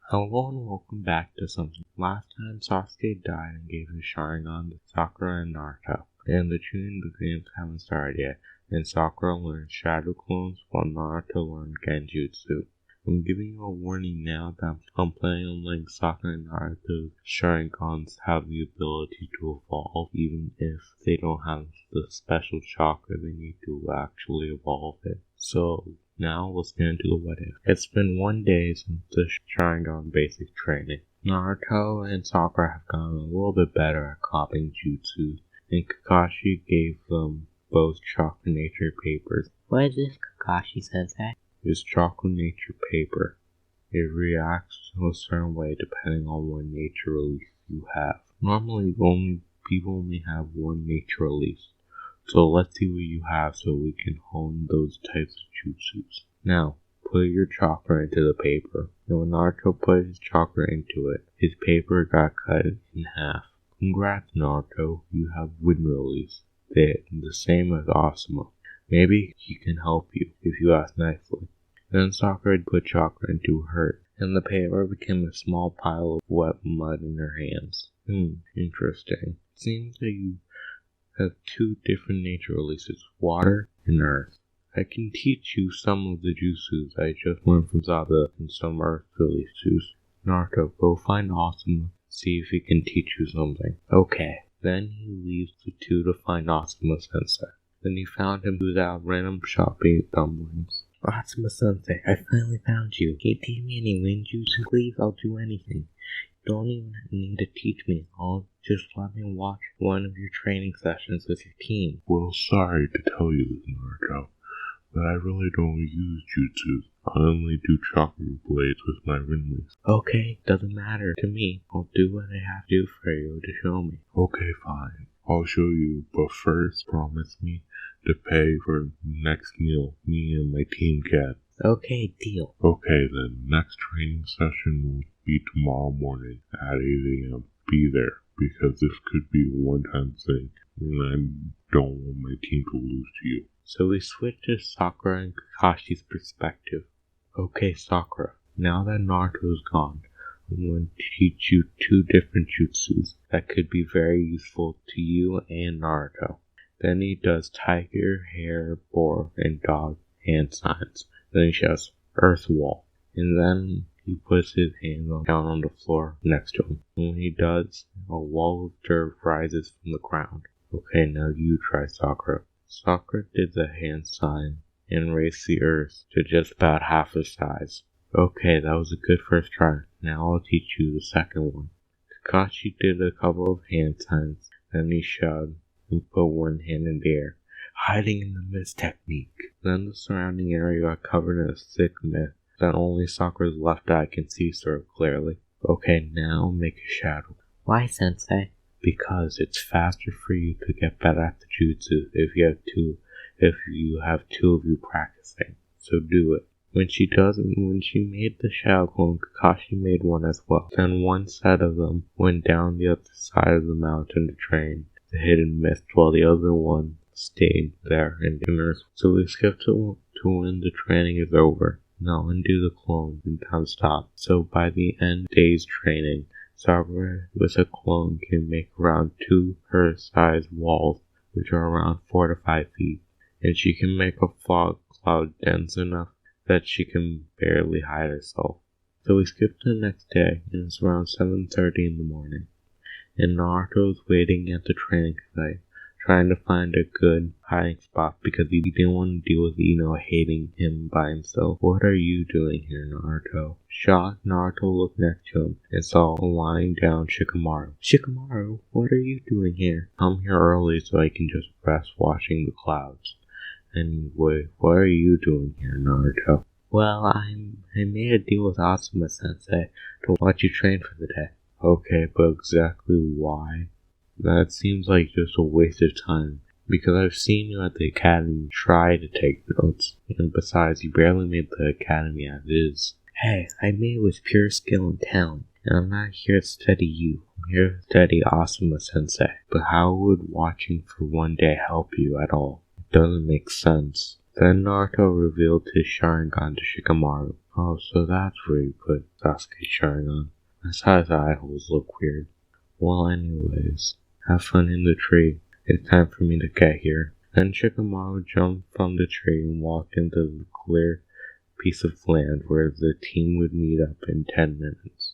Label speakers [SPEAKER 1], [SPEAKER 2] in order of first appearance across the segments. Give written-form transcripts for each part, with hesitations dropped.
[SPEAKER 1] Hello and welcome back to something. Last time Sasuke died and gave his Sharingan to Sakura and Naruto, and the tuning the games haven't started yet, and Sakura learned Shadow Clones while Naruto learned Genjutsu. I'm giving you a warning now that I'm planning on letting Sakura and Naruto's Sharingans have the ability to evolve even if they don't have the special chakra they need to actually evolve it. So now let's get into the what if. It's been 1 day since the Sharingan basic training. Naruto and Sakura have gotten a little bit better at copying jutsus, and Kakashi gave them both chakra nature papers.
[SPEAKER 2] What is this, Kakashi-sensei?
[SPEAKER 1] It's chakra nature paper. It reacts a certain way depending on what nature release you have. Normally people only have one nature release. So let's see what you have so we can hone those types of jutsus. Now, put your chakra into the paper. And when Naruto put his chakra into it, his paper got cut in half. Congrats, Naruto, you have wind release. The same as Asuma. Maybe he can help you if you ask nicely. Then Sakura put chakra into hers, and the paper became a small pile of wet mud in her hands. Interesting. It seems that you have two different nature releases, water and earth. I can teach you some of the jutsus I just learned from Zaba and some earth releases. Naruto, go find Asuma, see if he can teach you something. Okay. Then he leaves the two to find Asuma-sensei. Then he found him without random shopping dumplings.
[SPEAKER 2] Asuma-sensei, I finally found you. Can you teach me any wind jutsu, please? I'll do anything. You don't even need to teach me. I'll just let me watch one of your training sessions with your team.
[SPEAKER 3] Well, sorry to tell you this, Naruto, but I really don't use jutsus. I only do chakra blades with my ringlings.
[SPEAKER 2] Okay, doesn't matter to me. I'll do what I have to do for you to show me.
[SPEAKER 3] Okay, fine. I'll show you, but first promise me to pay for the next meal me and my team get.
[SPEAKER 2] Okay, deal.
[SPEAKER 3] Okay, then next training session will be tomorrow morning at 8 a.m. Be there, because this could be a one-time thing, and I don't want my team to lose to you.
[SPEAKER 1] So we switch to Sakura and Kakashi's perspective. Okay, Sakura, now that Naruto's gone, I'm going to teach you two different jutsus that could be very useful to you and Naruto. Then he does tiger, hare, boar, and dog hand signs. Then he shows earth wall. And then he puts his hands down on the floor next to him. And when he does, a wall of dirt rises from the ground. Okay, now you try, Sakura. Sakura did the hand sign and raised the earth to just about half the size. Okay, that was a good first try. Now I'll teach you the second one. Kakashi did a couple of hand signs, then he shouted and put one hand in the air. Hiding in the mist technique. Then the surrounding area got covered in a thick mist that only Sakura's left eye can see sort of clearly. Okay, now make a shadow.
[SPEAKER 2] Why, sensei?
[SPEAKER 1] Because it's faster for you to get better at the jutsu if you have two of you practicing. So do it. When she made the shadow clone, Kakashi made one as well. Then one set of them went down the other side of the mountain to train the hidden mist, while the other one stayed there in earth. So we skip to when the training is over. Now undo the clone and time stop. So by the end of the day's training, Sakura with a clone can make around 2 her-sized walls, which are around 4 to 5 feet, and she can make a fog cloud dense enough that she can barely hide herself. So we skip to the next day, and it's around 7:30 in the morning, and Naruto's waiting at the training site, trying to find a good hiding spot because he didn't want to deal with Ino hating him by himself. What are you doing here, Naruto? Shocked, Naruto looked next to him and saw lying down Shikamaru. Shikamaru, what are you doing here? I'm here early so I can just rest watching the clouds. Anyway, what are you doing here, Naruto?
[SPEAKER 2] Well, I made a deal with Asuma-sensei to watch you train for the day.
[SPEAKER 1] Okay, but exactly why? That seems like just a waste of time, because I've seen you at the academy try to take notes, and besides, you barely made the academy as is.
[SPEAKER 2] Hey, I made it with pure skill and talent, and I'm not here to study you. I'm here to study Asuma-sensei.
[SPEAKER 1] But how would watching for 1 day help you at all? It doesn't make sense. Then Naruto revealed his Sharingan to Shikamaru. Oh, so that's where you put Sasuke's Sharingan. That's how his eye holes look weird. Well, anyways, have fun in the tree. It's time for me to get here. Then Shikamaru jumped from the tree and walked into the clear piece of land where the team would meet up in 10 minutes.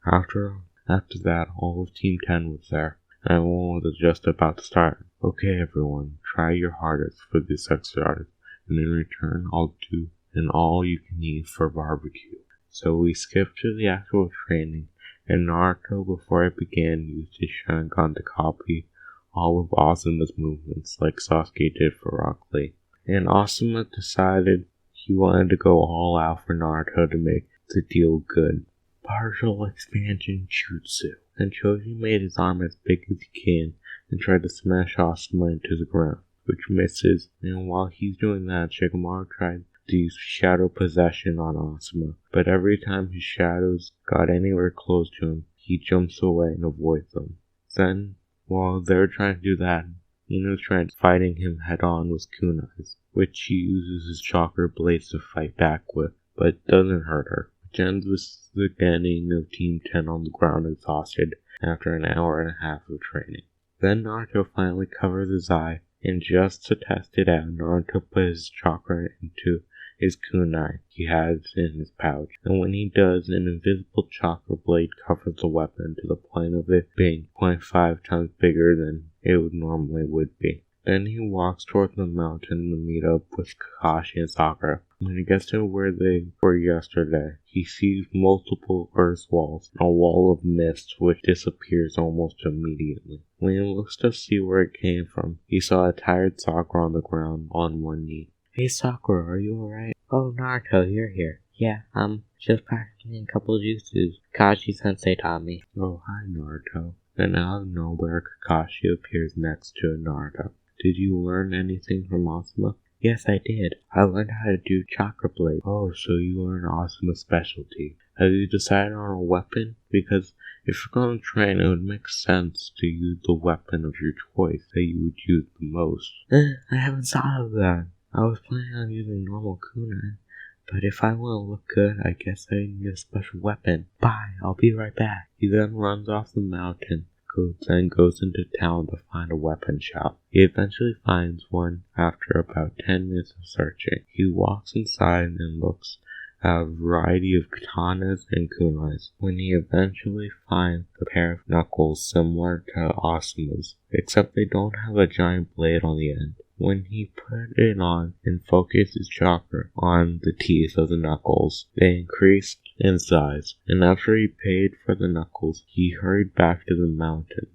[SPEAKER 1] After that, all of Team 10 was there, and everyone was just about to start. Okay, everyone, try your hardest for this exercise, and in return, I'll do an all-you-can-eat for barbecue. So we skipped to the actual training, and Naruto, before it began, used his Sharingan to copy all of Asuma's movements, like Sasuke did for Rock Lee. And Asuma decided he wanted to go all out for Naruto to make the deal good. Partial expansion jutsu. And Choji made his arm as big as he can and tried to smash Asuma into the ground, which misses. And while he's doing that, Shikamaru tried to use shadow possession on Asuma, but every time his shadows got anywhere close to him, he jumps away and avoids them. Then, while they're trying to do that, Ino's fighting him head on with kunais, which he uses his chakra blades to fight back with, but doesn't hurt her. Which ends with the getting of Team 10 on the ground exhausted after an hour and a half of training. Then Naruto finally covers his eye, and just to test it out, Naruto put his chakra into his kunai he has in his pouch, and when he does, an invisible chakra blade covers the weapon to the point of it being 0.5 times bigger than it normally would be. Then he walks towards the mountain to meet up with Kakashi and Sakura. When he gets to where they were yesterday, he sees multiple earth walls and a wall of mist which disappears almost immediately. When he looks to see where it came from, he saw a tired Sakura on the ground on one knee.
[SPEAKER 2] Hey Sakura, are you alright? Oh, Naruto, you're here. Yeah, I'm just practicing a couple of jutsus Kakashi-sensei taught me.
[SPEAKER 1] Oh, hi Naruto. Then out of nowhere, Kakashi appears next to Naruto. Did you learn anything from Asuma?
[SPEAKER 2] Yes, I did. I learned how to do chakra blade.
[SPEAKER 1] Oh, so you learned Asuma's specialty. Have you decided on a weapon? Because if you're going to train, it would make sense to use the weapon of your choice that you would use the most.
[SPEAKER 2] I haven't thought of that. I was planning on using normal kunai, but if I want to look good, I guess I need a special weapon. Bye, I'll be right back.
[SPEAKER 1] He then runs off the mountain, then goes into town to find a weapon shop. He eventually finds one after about 10 minutes of searching. He walks inside and looks at a variety of katanas and kunais, when he eventually finds a pair of knuckles similar to Asuma's, except they don't have a giant blade on the end. When he put it on and focused his chakra on the teeth of the knuckles, they increased in size, and after he paid for the knuckles, he hurried back to the mountain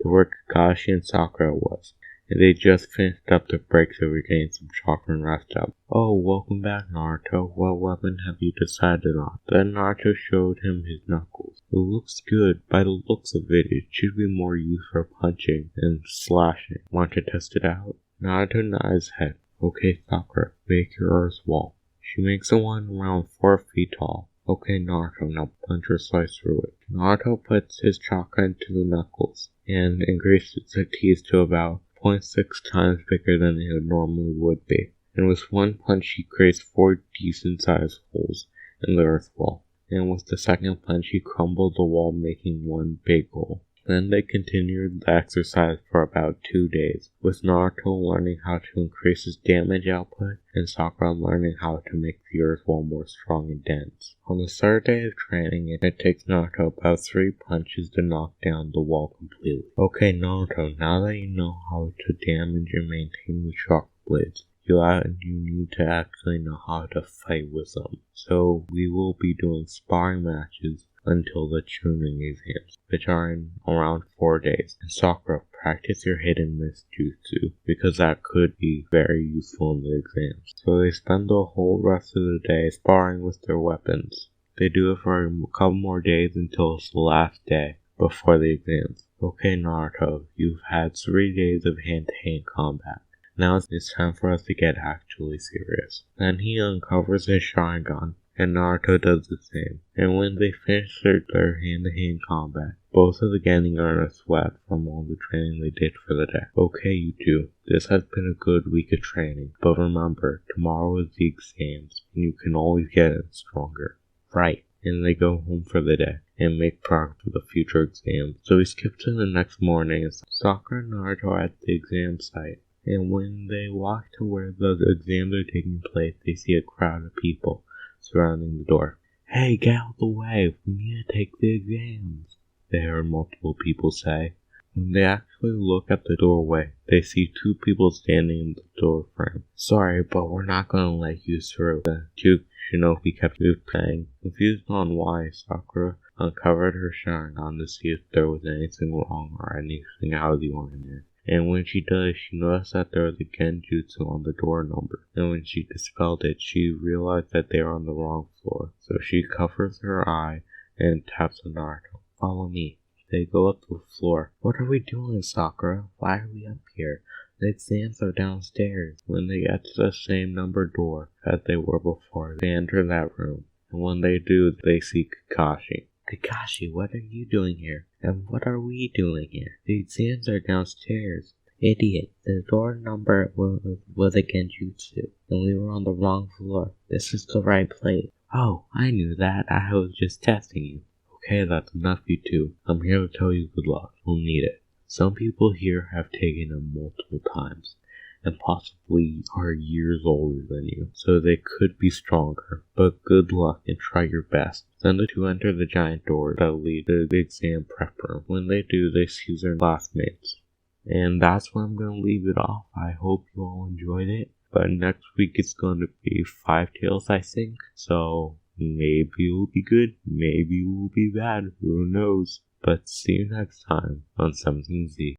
[SPEAKER 1] to where Kakashi and Sakura was. And they just finished up the break to regain some chakra and rest up. Oh, welcome back, Naruto. What weapon have you decided on? Then Naruto showed him his knuckles. It looks good. By the looks of it, it should be more used for punching and slashing. Want to test it out? Naruto nods his head. Okay, Sakura, make your earth wall. She makes the one around 4 feet tall. Okay, Naruto, now punch or slice through it. Naruto puts his chakra into the knuckles and increases the teeth to about 0.6 times bigger than it normally would be. And with one punch, he creates 4 decent sized holes in the earth wall. And with the second punch, he crumbled the wall, making one big hole. Then they continued the exercise for about 2 days, with Naruto learning how to increase his damage output and Sakura learning how to make the earth wall more strong and dense. On the 3rd day of training, it takes Naruto about 3 punches to knock down the wall completely. Okay, Naruto, now that you know how to damage and maintain the chakra blades, you need to actually know how to fight with them. So we will be doing sparring matches until the Chunin exams, which are in around 4 days. And Sakura, practice your hidden mist jutsu, because that could be very useful in the exams. So they spend the whole rest of the day sparring with their weapons. They do it for a couple more days until it's the last day before the exams. Okay, Naruto, you've had 3 days of hand-to-hand combat. Now it's time for us to get actually serious. Then he uncovers his Sharingan and Naruto does the same. And when they finish their hand-to-hand combat, both of them getting in a sweat from all the training they did for the day. Okay, you two, this has been a good week of training, but remember, tomorrow is the exams, and you can always get it stronger. Right. And they go home for the day and make progress for the future exams. So we skip to the next morning. Sakura and Naruto are at the exam site. And when they walk to where the exams are taking place, they see a crowd of people surrounding the door. Hey, get out of the way, we need to take the exams, they hear multiple people say. When they actually look at the doorway, they see two people standing in the door frame. Sorry, but we're not going to let you through, the two Shinobi kept saying. Confused on why, Sakura uncovered her Sharingan to see if there was anything wrong or anything out of the ordinary. And when she does, she noticed that there was a genjutsu on the door number. And when she dispelled it, she realized that they were on the wrong floor. So she covers her eye and taps on Naruto. Follow me. They go up to the floor. What are we doing, Sakura? Why are we up here? The exams are downstairs. When they get to the same number door as they were before, they enter that room. And when they do, they see Kakashi. Kakashi, what are you doing here? And what are we doing here? The exams are downstairs. Idiot. The door number was a genjutsu, and we were on the wrong floor. This is the right place. Oh, I knew that. I was just testing you. Okay, that's enough, you two. I'm here to tell you good luck. You'll need it. Some people here have taken it multiple times, and possibly are years older than you, so they could be stronger. But good luck and try your best. Then the two enter the giant door that lead to the exam prep room. When they do, they see their classmates. And that's where I'm going to leave it off. I hope you all enjoyed it. But next week it's going to be 5 Tales, I think. So maybe it will be good, maybe it will be bad, who knows. But see you next time on 17Z.